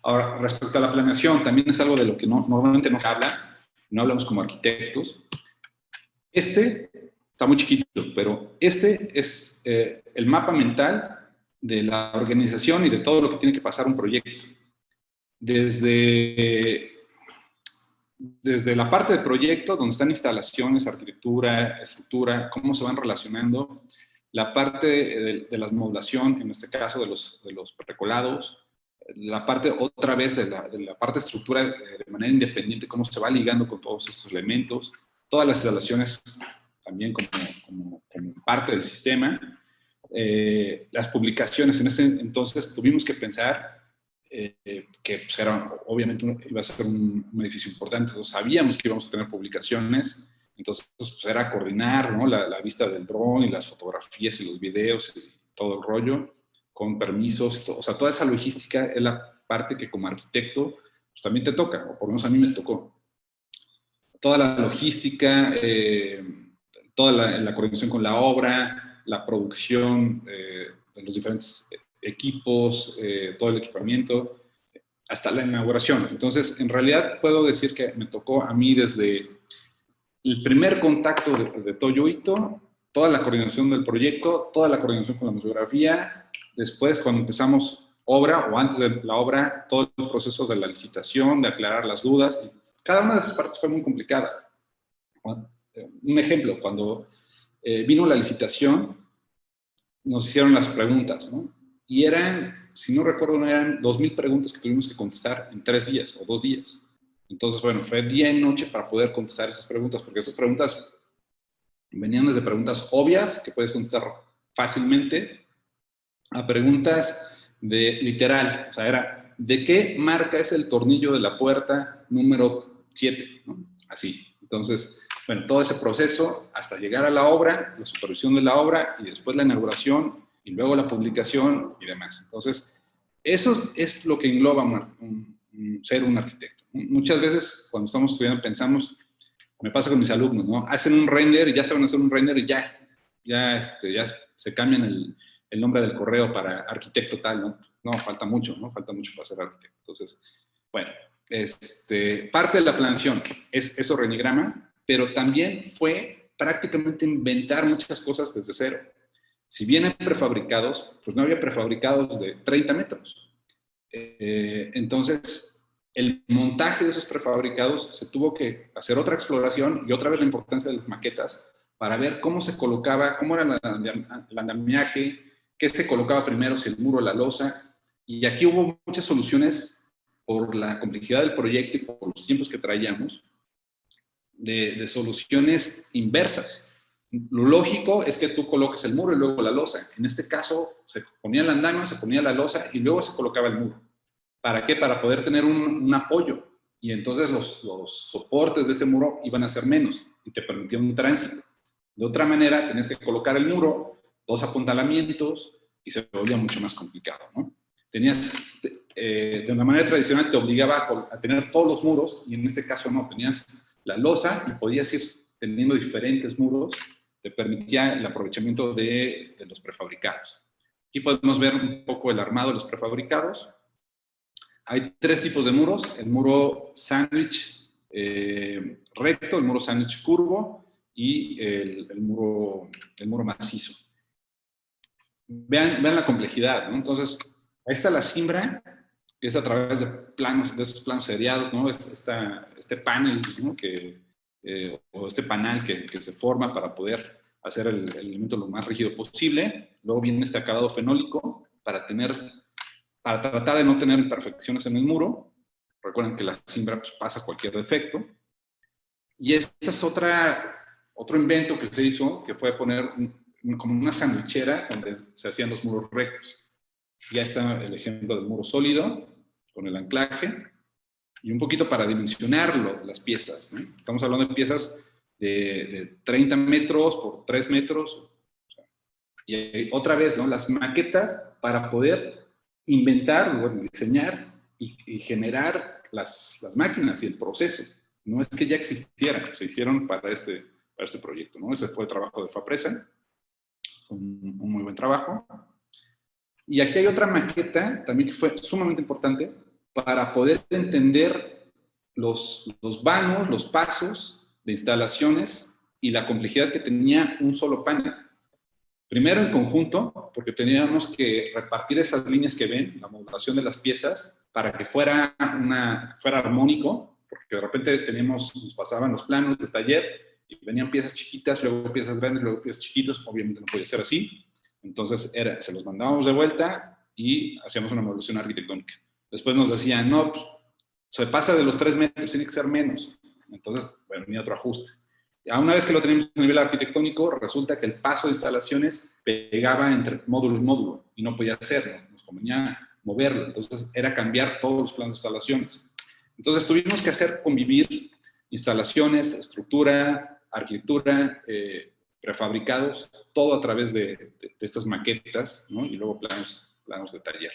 Ahora, respecto a la planeación, también es algo de lo que normalmente no se habla, no hablamos como arquitectos. Este está muy chiquito, pero este es el mapa mental de la organización y de todo lo que tiene que pasar un proyecto. Desde la parte del proyecto, donde están instalaciones, arquitectura, estructura, cómo se van relacionando, la parte de la modulación, en este caso de los precolados, la parte otra vez de la parte estructura de manera independiente, cómo se va ligando con todos estos elementos, todas las instalaciones también como parte del sistema, las publicaciones. En ese entonces tuvimos que pensar que pues, obviamente iba a ser un edificio importante, entonces sabíamos que íbamos a tener publicaciones, entonces pues, era coordinar, ¿no? la vista del dron y las fotografías y los videos y todo el rollo, con permisos, o sea, toda esa logística es la parte que como arquitecto pues, también te toca, o por lo menos a mí me tocó. Toda la logística, toda la coordinación con la obra, la producción de los diferentes equipos, todo el equipamiento, hasta la inauguración. Entonces, en realidad puedo decir que me tocó a mí desde el primer contacto de Toyo Ito, toda la coordinación del proyecto, toda la coordinación con la museografía, después cuando empezamos obra o antes de la obra, todo el proceso de la licitación, de aclarar las dudas. Y cada una de esas partes fue muy complicada. Un ejemplo, cuando vino la licitación, nos hicieron las preguntas, ¿no? Y eran, si no recuerdo, eran 2,000 preguntas que tuvimos que contestar en 3 días o 2 días. Entonces, bueno, fue día y noche para poder contestar esas preguntas, porque esas preguntas venían desde preguntas obvias, que puedes contestar fácilmente, a preguntas de literal, o sea, era, ¿de qué marca es el tornillo de la puerta número 7? ¿No? Así. Entonces, bueno, todo ese proceso hasta llegar a la obra, la supervisión de la obra y después la inauguración y luego la publicación y demás. Entonces, eso es lo que engloba ser un arquitecto. Muchas veces cuando estamos estudiando pensamos, me pasa con mis alumnos, ¿no? Hacen un render, ya saben hacer un render y ya se cambian el nombre del correo para arquitecto tal, ¿no? No, falta mucho, ¿no? Falta mucho para ser arquitecto. Entonces, bueno, parte de la planeación es ese organigrama, pero también fue prácticamente inventar muchas cosas desde cero. Si vienen prefabricados, pues no había prefabricados de 30 metros. Entonces, el montaje de esos prefabricados se tuvo que hacer otra exploración y otra vez la importancia de las maquetas para ver cómo se colocaba, cómo era el andamiaje, qué se colocaba primero, si el muro o la losa. Y aquí hubo muchas soluciones por la complejidad del proyecto y por los tiempos que traíamos, de soluciones inversas. Lo lógico es que tú coloques el muro y luego la losa. En este caso, se ponía el andamio, se ponía la losa y luego se colocaba el muro. ¿Para qué? Para poder tener un apoyo. Y entonces los soportes de ese muro iban a ser menos y te permitía un tránsito. De otra manera, tenías que colocar el muro, 2 apuntalamientos y se volvía mucho más complicado, ¿no? Tenías, de una manera tradicional, te obligaba a tener todos los muros y en este caso no, tenías la losa y podías ir teniendo diferentes muros, te permitía el aprovechamiento de los prefabricados. Aquí podemos ver un poco el armado de los prefabricados. Hay 3 tipos de muros, el muro sándwich recto, el muro sándwich curvo y el muro macizo. Vean la complejidad, ¿no? Entonces, ahí está la cimbra, que es a través de planos, de esos planos seriados, ¿no? Este panel, ¿no? O este panal que se forma para poder hacer el elemento lo más rígido posible. Luego viene este acabado fenólico para tratar de no tener imperfecciones en el muro. Recuerden que la cimbra pues, pasa cualquier defecto. Y ese es otro invento que se hizo, que fue poner como una sandwichera donde se hacían los muros rectos. Ya está el ejemplo del muro sólido, con el anclaje, y un poquito para dimensionarlo, las piezas, ¿no? Estamos hablando de piezas de 30 metros por 3 metros. Y otra vez, ¿no? Las maquetas para poder inventar, bueno, diseñar y generar las máquinas y el proceso. No es que ya existieran, se hicieron para este proyecto, ¿no? Ese fue el trabajo de Fapresa, un muy buen trabajo. Y aquí hay otra maqueta también que fue sumamente importante para poder entender los vanos, los pasos de instalaciones y la complejidad que tenía un solo panel. Primero en conjunto, porque teníamos que repartir esas líneas que ven, la modulación de las piezas, para que fuera armónico, porque de repente nos pasaban los planos de taller y venían piezas chiquitas, luego piezas grandes, luego piezas chiquitas, obviamente no podía ser así. Entonces se los mandábamos de vuelta y hacíamos una modulación arquitectónica. Después nos decían, no, pues, se pasa de los 3 metros, tiene que ser menos. Entonces, bueno, venía otro ajuste. Ya una vez que lo teníamos a nivel arquitectónico, resulta que el paso de instalaciones pegaba entre módulo y módulo y no podía hacerlo, nos convenía moverlo. Entonces, era cambiar todos los planos de instalaciones. Entonces, tuvimos que convivir instalaciones, estructura, arquitectura, prefabricados, todo a través de estas maquetas, ¿no? Y luego planos de taller.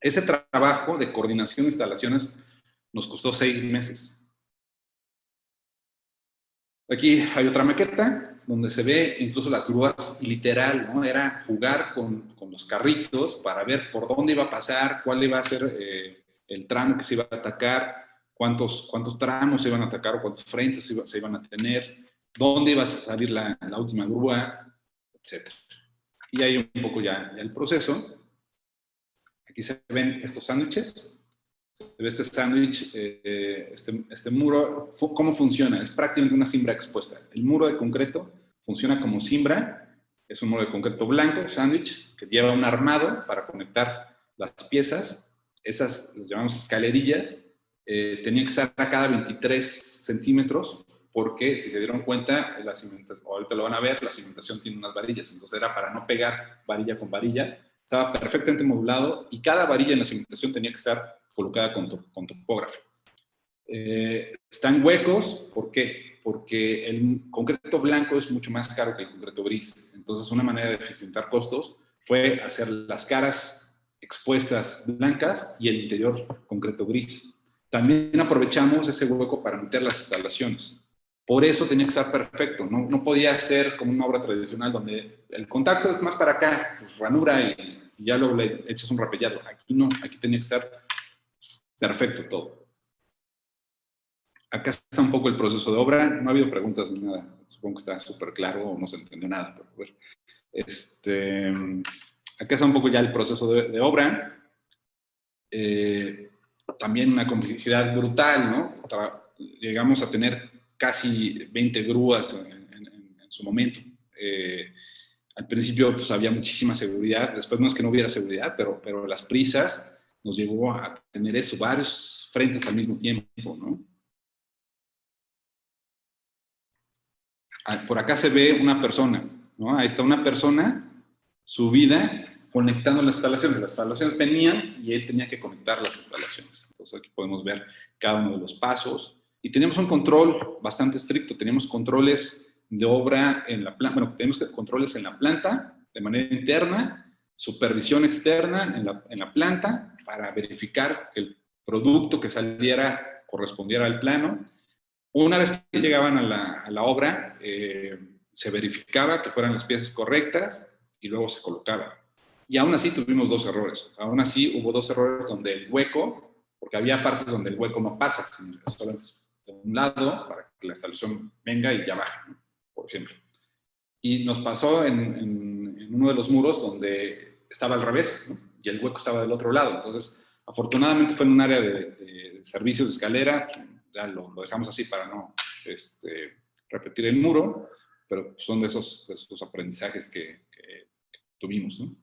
Ese trabajo de coordinación de instalaciones nos costó 6 meses. Aquí hay otra maqueta donde se ve incluso las grúas, literal, ¿no? Era jugar con los carritos para ver por dónde iba a pasar, cuál iba a ser el tramo que se iba a atacar, cuántos tramos se iban a atacar o cuántos frentes se iban a tener, dónde iba a salir la última grúa, etc. Y hay un poco ya el proceso. Aquí se ven estos sándwiches. Se ve este sándwich, este muro, ¿cómo funciona? Es prácticamente una cimbra expuesta. El muro de concreto funciona como cimbra, es un muro de concreto blanco, sándwich, que lleva un armado para conectar las piezas. Esas las llamamos escalerillas. Tenía que estar a cada 23 centímetros, porque si se dieron cuenta, la cimentación, ahorita lo van a ver, la cimentación tiene unas varillas, entonces era para no pegar varilla con varilla. Estaba perfectamente modulado y cada varilla en la cimentación tenía que estar colocada con topógrafo. Están huecos, ¿por qué? Porque el concreto blanco es mucho más caro que el concreto gris. Entonces, una manera de eficientar costos fue hacer las caras expuestas blancas y el interior concreto gris. También aprovechamos ese hueco para meter las instalaciones. Por eso tenía que estar perfecto. No podía ser como una obra tradicional donde el contacto es más para acá, pues ranura y ya luego le echas un rapellado. Aquí no, aquí tenía que estar perfecto todo. Acá está un poco el proceso de obra. No ha habido preguntas ni nada. Supongo que está súper claro o no se entendió nada. Pero bueno. Acá está un poco ya el proceso de obra. También una complejidad brutal, ¿no? Llegamos a tener casi 20 grúas en su momento. Al principio pues, había muchísima seguridad. Después no es que no hubiera seguridad, pero las prisas nos llevó a tener eso, varios frentes al mismo tiempo, ¿no? Por acá se ve una persona, ¿no? Ahí está una persona subida conectando las instalaciones. Las instalaciones venían y él tenía que conectar las instalaciones. Entonces aquí podemos ver cada uno de los pasos. Y tenemos un control bastante estricto. Tenemos controles de obra en la planta. Bueno, tenemos controles en la planta de manera interna, supervisión externa en la planta para verificar que el producto que saliera correspondiera al plano. Una vez que llegaban a la obra, se verificaba que fueran las piezas correctas y luego se colocaba. Y aún así tuvimos 2 errores. Aún así hubo 2 errores donde el hueco, porque había partes donde el hueco no pasa, sino solamente de un lado para que la instalación venga y ya baje, ¿no? Por ejemplo. Y nos pasó en uno de los muros donde estaba al revés, ¿no? Y el hueco estaba del otro lado. Entonces, afortunadamente fue en un área de servicios de escalera. Ya lo dejamos así para no repetir el muro, pero son de esos aprendizajes que tuvimos, ¿no?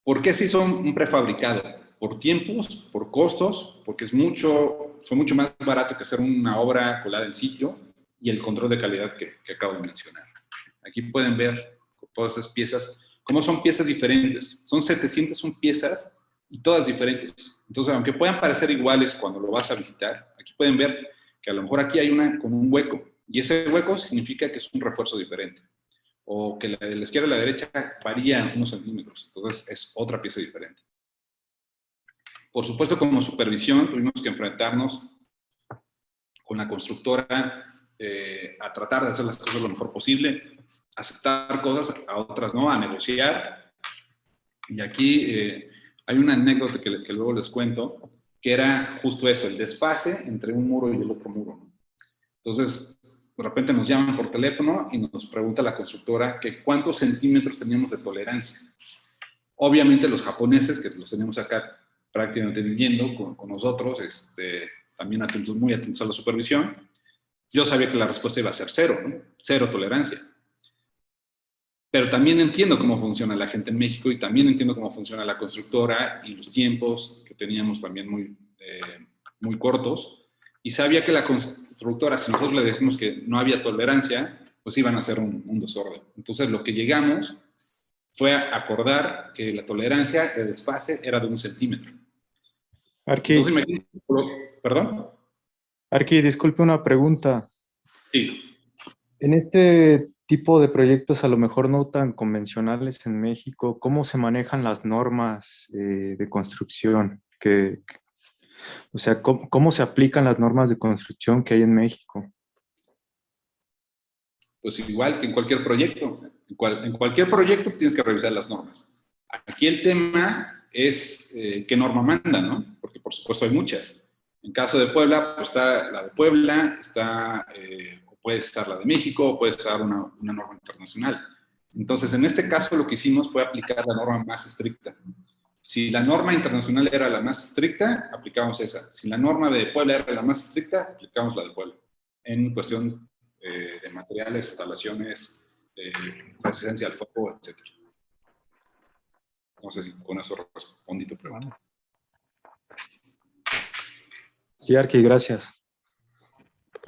¿Por qué se hizo un prefabricado? Por tiempos, por costos, porque fue mucho más barato que hacer una obra colada en sitio y el control de calidad que acabo de mencionar. Aquí pueden ver todas esas piezas, cómo son piezas diferentes. Son 701 piezas y todas diferentes. Entonces, aunque puedan parecer iguales cuando lo vas a visitar, aquí pueden ver que a lo mejor aquí hay una con un hueco y ese hueco significa que es un refuerzo diferente o que la de la izquierda a la derecha varía unos centímetros, entonces es otra pieza diferente. Por supuesto, como supervisión tuvimos que enfrentarnos con la constructora a tratar de hacer las cosas lo mejor posible, aceptar cosas, a otras no, a negociar. Y aquí Hay una anécdota que luego les cuento, que era justo eso, el desfase entre un muro y el otro muro, ¿no? Entonces, de repente nos llaman por teléfono y nos pregunta la constructora que cuántos centímetros teníamos de tolerancia. Obviamente los japoneses, que los tenemos acá prácticamente viviendo con nosotros, también atentos, muy atentos a la supervisión, yo sabía que la respuesta iba a ser cero, ¿no? Cero tolerancia. Pero también entiendo cómo funciona la gente en México y también entiendo cómo funciona la constructora y los tiempos que teníamos también muy cortos. Y sabía que la constructora, si nosotros le decimos que no había tolerancia, pues iban a hacer un desorden. Entonces, lo que llegamos fue a acordar que la tolerancia de desfase era de 1 centímetro. Entonces, ¿perdón? Arqui, disculpe una pregunta. Sí. En este tipo de proyectos a lo mejor no tan convencionales en México, ¿cómo se manejan las normas de construcción? O sea, ¿cómo se aplican las normas de construcción que hay en México? Pues igual que en cualquier proyecto. En cualquier proyecto tienes que revisar las normas. Aquí el tema es qué norma manda, ¿no? Porque por supuesto hay muchas. En caso de Puebla, pues está la de Puebla, puede estar la de México, o puede estar una norma internacional. Entonces, en este caso lo que hicimos fue aplicar la norma más estricta. Si la norma internacional era la más estricta, aplicábamos esa. Si la norma de Puebla era la más estricta, aplicábamos la de Puebla. En cuestión de materiales, instalaciones, resistencia al fuego, etc. No sé si con eso respondí tu pregunta. Sí, Arqui, gracias.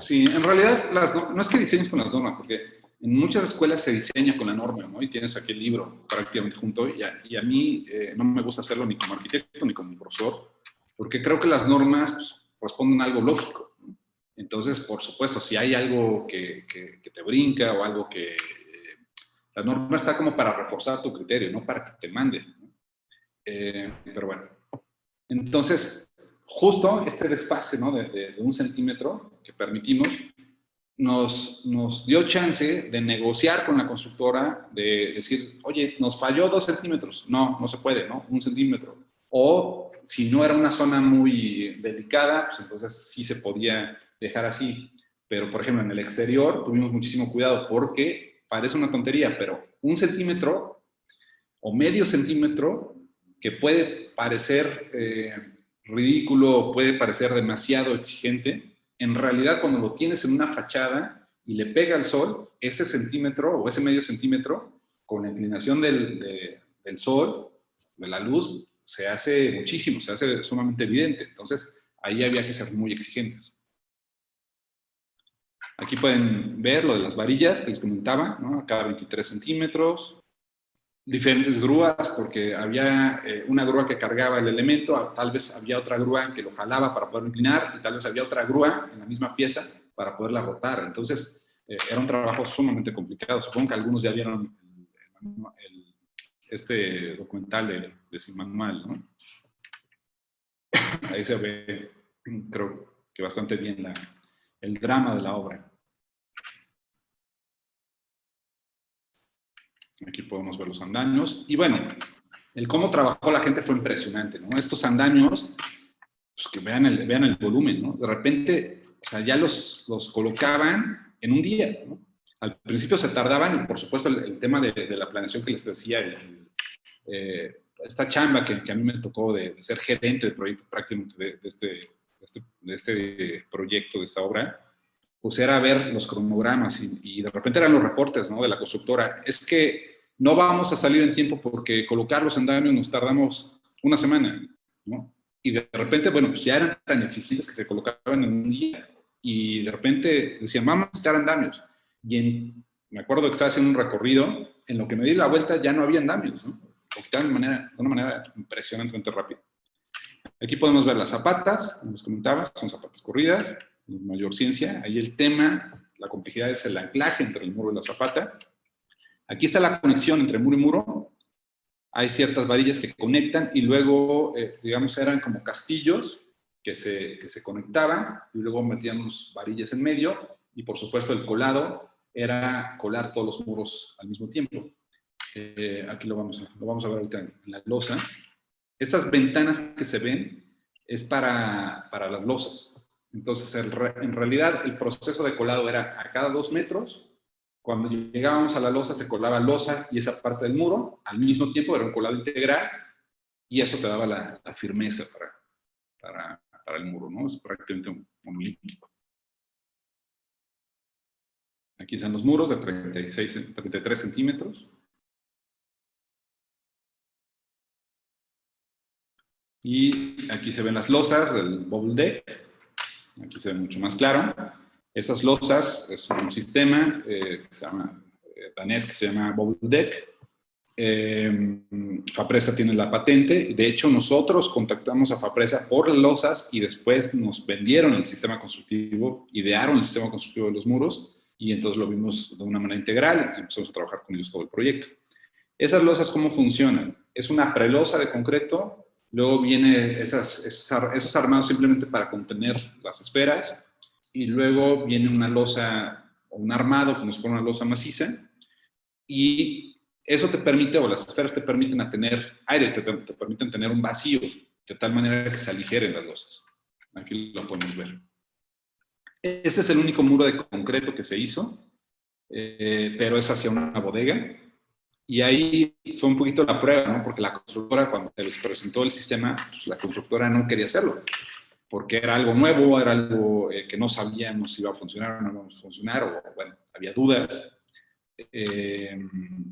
Sí, en realidad no es que diseñes con las normas, porque en muchas escuelas se diseña con la norma, ¿no? Y tienes aquí el libro prácticamente junto, y a mí no me gusta hacerlo ni como arquitecto ni como profesor, porque creo que las normas pues, responden a algo lógico, ¿no? Entonces, por supuesto, si hay algo que te brinca o algo que... la norma está como para reforzar tu criterio, no para que te mande, ¿no? Pero bueno. Entonces, justo este desfase, ¿no? de 1 centímetro que permitimos, nos dio chance de negociar con la constructora, de decir, oye, nos falló 2 centímetros. No se puede, ¿no? 1 centímetro. O si no era una zona muy delicada, pues entonces sí se podía dejar así. Pero, por ejemplo, en el exterior tuvimos muchísimo cuidado porque parece una tontería, pero 1 centímetro o medio centímetro, que puede parecer ridículo, puede parecer demasiado exigente, en realidad cuando lo tienes en una fachada y le pega al sol, ese centímetro o ese medio centímetro, con la inclinación del sol, de la luz, se hace muchísimo, se hace sumamente evidente. Entonces, ahí había que ser muy exigentes. Aquí pueden ver lo de las varillas que les comentaba, ¿no? Cada 23 centímetros. Diferentes grúas, porque había una grúa que cargaba el elemento, tal vez había otra grúa que lo jalaba para poderlo inclinar, y tal vez había otra grúa en la misma pieza para poderla rotar. Entonces, era un trabajo sumamente complicado. Supongo que algunos ya vieron este documental de Sin Manual, ¿no? Ahí se ve, creo que bastante bien el drama de la obra. Aquí podemos ver los andamios. Y bueno, el cómo trabajó la gente fue impresionante, ¿no? Estos andamios, pues que vean el volumen, ¿no? De repente, o sea, ya los colocaban en un día, ¿no? Al principio se tardaban, y por supuesto el tema de la planeación que les decía, esta chamba que a mí me tocó de ser gerente de proyecto prácticamente de este proyecto, de esta obra, pues era ver los cronogramas y de repente eran los reportes, ¿no? De la constructora. Es que no vamos a salir en tiempo porque colocar los andamios nos tardamos una semana, ¿no? Y de repente, bueno, pues ya eran tan eficientes que se colocaban en un día y de repente decían, vamos a quitar andamios. Me acuerdo que estaba haciendo un recorrido, en lo que me di la vuelta ya no había andamios, ¿no? Lo quitaban de una manera impresionantemente rápida. Aquí podemos ver las zapatas, como les comentaba, son zapatas corridas, mayor ciencia. Ahí el tema, la complejidad es el anclaje entre el muro y la zapata. Aquí está la conexión entre muro y muro. Hay ciertas varillas que conectan y luego, digamos, eran como castillos que se conectaban y luego metíamos varillas en medio y, por supuesto, el colado era colar todos los muros al mismo tiempo. Aquí lo vamos a ver ahorita en la losa. Estas ventanas que se ven es para las losas. Entonces, en realidad, el proceso de colado era a cada 2 metros. Cuando llegábamos a la losa, se colaba losa y esa parte del muro. Al mismo tiempo, era un colado integral y eso te daba la firmeza para el muro, ¿no? Es prácticamente un monolítico. Aquí están los muros de 33 centímetros. Y aquí se ven las losas del bubble deck. Aquí se ve mucho más claro. Esas losas es un sistema que se llama, danés, que se llama bubble deck. Fapresa tiene la patente. De hecho, nosotros contactamos a Fapresa por las losas y después nos vendieron el sistema constructivo, idearon el sistema constructivo de los muros y entonces lo vimos de una manera integral y empezamos a trabajar con ellos todo el proyecto. Esas losas, ¿cómo funcionan? Es una prelosa de concreto, luego viene esos armados simplemente para contener las esferas y luego viene una losa o un armado como si fuera una losa maciza y eso te permite, o las esferas te permiten tener aire, te permiten tener un vacío, de tal manera que se aligeren las losas. Aquí lo podemos ver. Ese es el único muro de concreto que se hizo, pero es hacia una bodega. Y ahí fue un poquito la prueba, ¿no? Porque la constructora, cuando se les presentó el sistema, pues la constructora no quería hacerlo, porque era algo nuevo, era algo que no sabíamos si iba a funcionar o no iba a funcionar, o bueno, había dudas.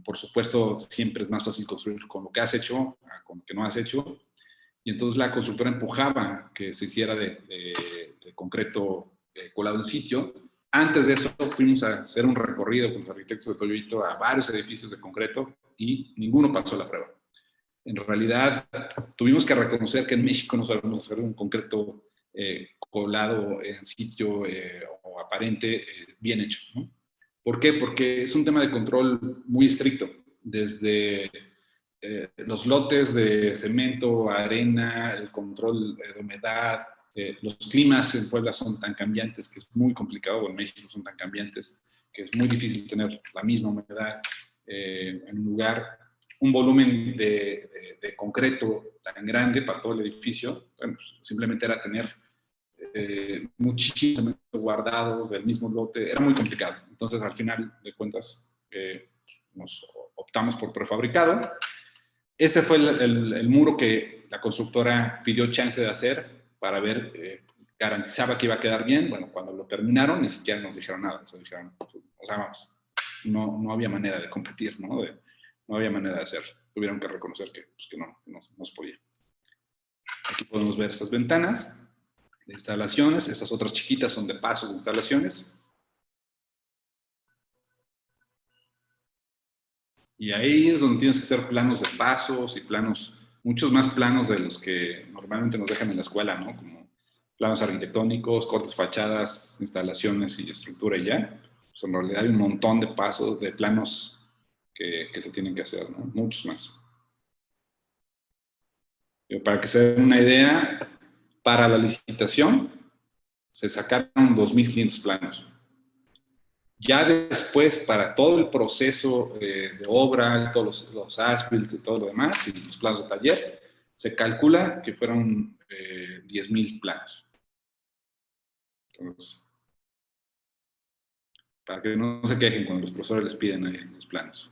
Por supuesto, siempre es más fácil construir con lo que has hecho a con lo que no has hecho. Y entonces la constructora empujaba que se hiciera de concreto colado en sitio. Antes de eso fuimos a hacer un recorrido con los arquitectos de Toyoito a varios edificios de concreto y ninguno pasó la prueba. En realidad, tuvimos que reconocer que en México no sabemos hacer un concreto colado en sitio o aparente bien hecho, ¿no? ¿Por qué? Porque es un tema de control muy estricto. Desde los lotes de cemento, arena, el control de humedad, los climas en Puebla son tan cambiantes que es muy complicado, o en México son tan cambiantes que es muy difícil tener la misma humedad en un lugar. Un volumen de concreto tan grande para todo el edificio, bueno, pues simplemente era tener muchísimo guardado del mismo lote, era muy complicado. Entonces, al final de cuentas, nos optamos por prefabricado. Este fue el muro que la constructora pidió chance de hacer para ver, garantizaba que iba a quedar bien. Bueno, cuando lo terminaron, ni siquiera nos dijeron nada. Se dijeron, o sea, vamos, no había manera de competir, ¿no? No había manera de hacer. Tuvieron que reconocer que, pues, que no se podía. Aquí podemos ver estas ventanas de instalaciones. Estas otras chiquitas son de pasos de instalaciones. Y ahí es donde tienes que hacer planos de pasos y planos, muchos más planos de los que normalmente nos dejan en la escuela, ¿no? Como planos arquitectónicos, cortes, fachadas, instalaciones y estructura y ya. Pues en realidad hay un montón de pasos, de planos que se tienen que hacer, ¿no? Muchos más. Pero para que se den una idea, para la licitación se sacaron 2.500 planos. Ya después, para todo el proceso de obra, todos los as-built y todo lo demás, y los planos de taller, se calcula que fueron 10.000 planos. Entonces, para que no se quejen cuando los profesores les piden ahí los planos.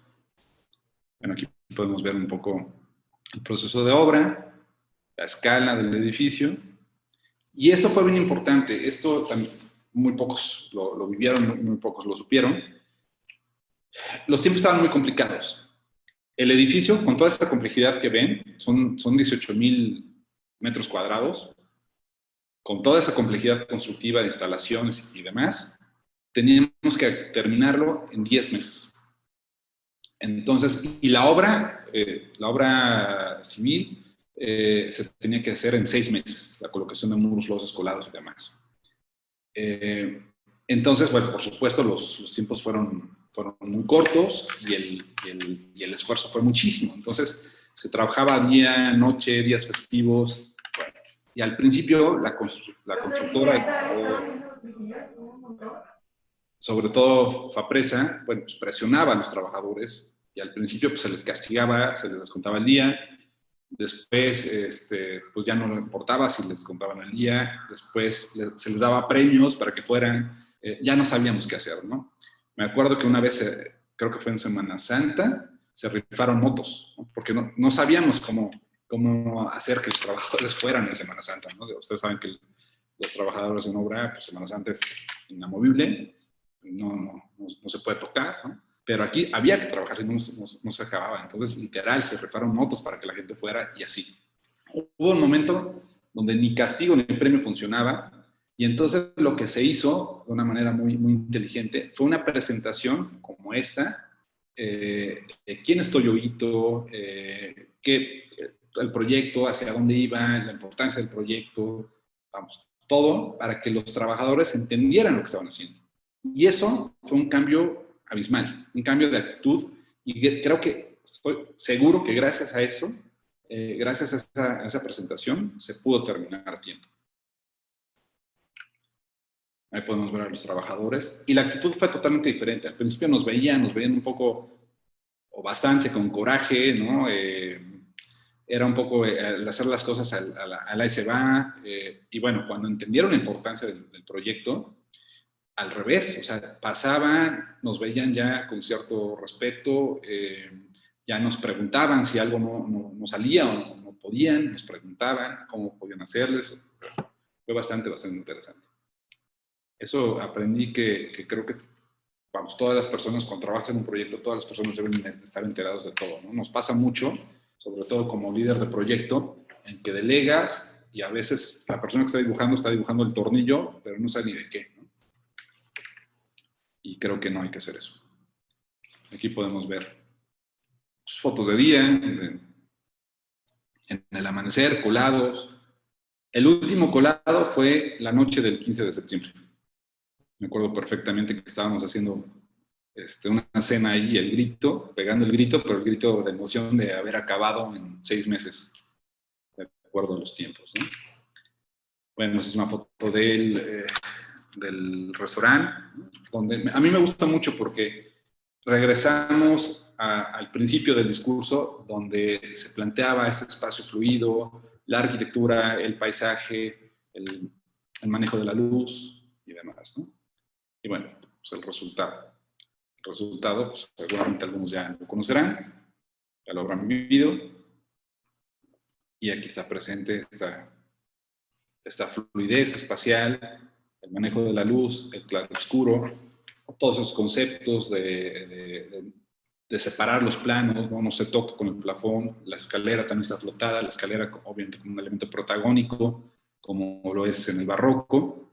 Bueno, aquí podemos ver un poco el proceso de obra, la escala del edificio. Y esto fue bien importante. Esto también, muy pocos lo vivieron, muy pocos lo supieron. Los tiempos estaban muy complicados. El edificio, con toda esta complejidad que ven, son 18,000 metros cuadrados, con toda esa complejidad constructiva de instalaciones y demás, teníamos que terminarlo en 10 meses. Entonces, y la obra civil se tenía que hacer en 6 meses, la colocación de muros, losas, colados y demás. Entonces, bueno, por supuesto, los tiempos fueron muy cortos y el esfuerzo fue muchísimo. Entonces, se trabajaba día, noche, días festivos. Bueno, y al principio, la constructora, sobre todo Fapresa, bueno, pues presionaba a los trabajadores y al principio pues, se les castigaba, se les descontaba el día Después, pues ya no le importaba si les contaban el día. Después se les daba premios para que fueran. Ya no sabíamos qué hacer, ¿no? Me acuerdo que una vez, creo que fue en Semana Santa, se rifaron motos, ¿no? Porque no sabíamos cómo hacer que los trabajadores fueran en Semana Santa, ¿no? Ustedes saben que los trabajadores en obra, pues Semana Santa es inamovible, no se puede tocar, ¿no? Pero aquí había que trabajar y no se acababa. Entonces, literal, se rifaron motos para que la gente fuera y así. Hubo un momento donde ni castigo ni premio funcionaba, y entonces lo que se hizo de una manera muy, muy inteligente fue una presentación como esta, de quién es Toyohito, el proyecto, hacia dónde iba, la importancia del proyecto, vamos, todo para que los trabajadores entendieran lo que estaban haciendo. Y eso fue un cambio abismal, un cambio de actitud, y creo que estoy seguro que gracias a eso, gracias a esa presentación, se pudo terminar a tiempo. Ahí podemos ver a los trabajadores. Y la actitud fue totalmente diferente. Al principio nos veían un poco, o bastante, con coraje, ¿no? Era un poco el hacer las cosas a la se va. Y bueno, cuando entendieron la importancia del proyecto, al revés, o sea, pasaban, nos veían ya con cierto respeto, ya nos preguntaban si algo no salía o no podían, nos preguntaban cómo podían hacerles. Fue bastante interesante. Eso aprendí que creo que, vamos, todas las personas cuando trabajan en un proyecto, todas las personas deben estar enterados de todo, ¿no? Nos pasa mucho, sobre todo como líder de proyecto, en que delegas y a veces la persona que está dibujando el tornillo, pero no sabe ni de qué, ¿no? Y creo que no hay que hacer eso. Aquí podemos ver fotos de día, en el amanecer, colados. El último colado fue la noche del 15 de septiembre. Me acuerdo perfectamente que estábamos haciendo una cena ahí, el grito, pegando el grito, pero el grito de emoción de haber acabado en 6 meses, de acuerdo a los tiempos, ¿no? Bueno, esa es una foto del restaurante, donde a mí me gusta mucho porque regresamos al principio del discurso, donde se planteaba ese espacio fluido, la arquitectura, el paisaje, el manejo de la luz y demás, ¿no? Y bueno, pues el resultado. El resultado, pues seguramente algunos ya lo conocerán, ya lo habrán vivido, y aquí está presente esta fluidez espacial, el manejo de la luz, el claroscuro, todos esos conceptos de separar los planos, ¿no? No se toca con el plafón, la escalera también está flotada, la escalera obviamente como un elemento protagónico, como lo es en el barroco.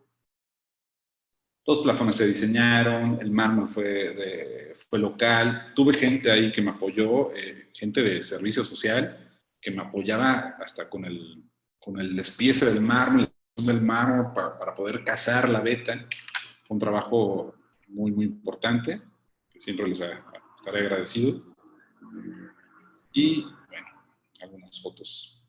Los plafones se diseñaron, el mármol fue local, tuve gente ahí que me apoyó, gente de servicio social, que me apoyaba hasta con el despiece del mármol para poder cazar la veta. Fue un trabajo muy, muy importante, que siempre les estaré agradecido. Y, bueno, algunas fotos.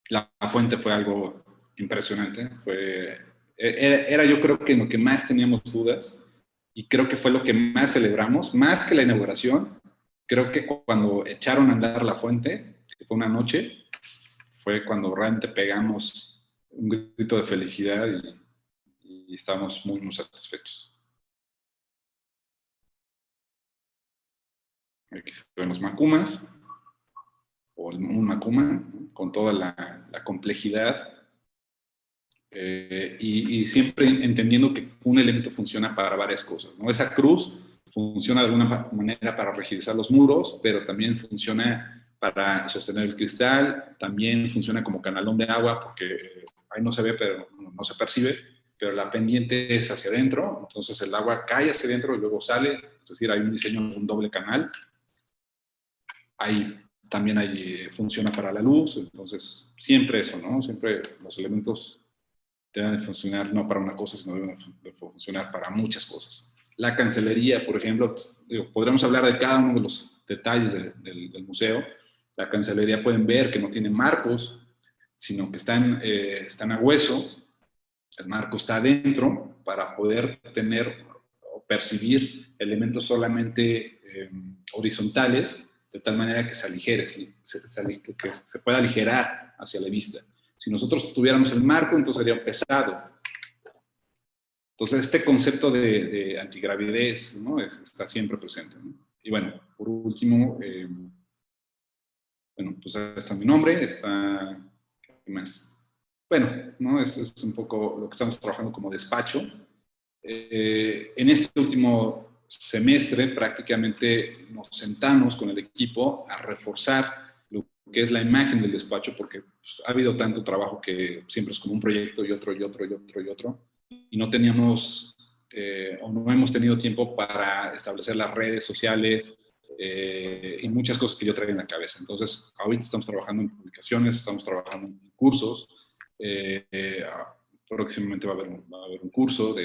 La fuente fue algo impresionante. Era yo creo que en lo que más teníamos dudas, y creo que fue lo que más celebramos, más que la inauguración. Creo que cuando echaron a andar la fuente, que fue una noche, fue cuando realmente pegamos un grito de felicidad y estamos muy, muy satisfechos. Aquí se ven los macumas, o un macuma, con toda la complejidad, y siempre entendiendo que un elemento funciona para varias cosas, ¿no? Esa cruz funciona de alguna manera para rigidizar los muros, pero también funciona para sostener el cristal, también funciona como canalón de agua, porque ahí no se ve, pero no se percibe, pero la pendiente es hacia adentro, entonces el agua cae hacia adentro y luego sale, es decir, hay un diseño de un doble canal. Ahí también funciona para la luz, entonces siempre eso, ¿no? Siempre los elementos deben de funcionar no para una cosa, sino deben de funcionar para muchas cosas. La cancelería, por ejemplo, pues, podremos hablar de cada uno de los detalles del museo. La cancelería pueden ver que no tiene marcos, sino que están a hueso. El marco está adentro para poder tener o percibir elementos solamente horizontales, de tal manera que se aligere, ¿sí? Que se pueda aligerar hacia la vista. Si nosotros tuviéramos el marco, entonces sería pesado. Entonces, este concepto de antigravidez, ¿no? Está siempre presente, ¿no? Y bueno, por último, bueno, pues está mi nombre, está... ¿Qué más? Bueno, ¿no? Es un poco lo que estamos trabajando como despacho. En este último semestre prácticamente nos sentamos con el equipo a reforzar lo que es la imagen del despacho, porque pues, ha habido tanto trabajo que siempre es como un proyecto y otro y otro y otro y otro, y no teníamos o no hemos tenido tiempo para establecer las redes sociales y muchas cosas que yo traía en la cabeza. Entonces, ahorita estamos trabajando en publicaciones, estamos trabajando en cursos, próximamente va a haber un curso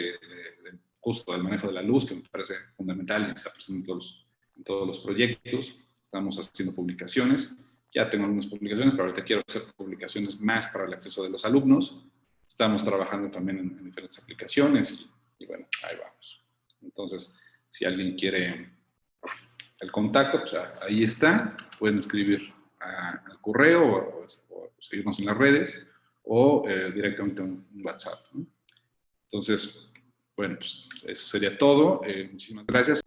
justo del manejo de la luz, que me parece fundamental y está presente en todos los proyectos. Estamos haciendo publicaciones. Ya tengo algunas publicaciones, pero ahorita quiero hacer publicaciones más para el acceso de los alumnos. Estamos trabajando también en diferentes aplicaciones y bueno, ahí vamos. Entonces, si alguien quiere el contacto, pues ahí está. Pueden escribir al correo o seguirnos en las redes o directamente un WhatsApp, ¿no? Entonces, bueno, pues eso sería todo. Muchísimas gracias.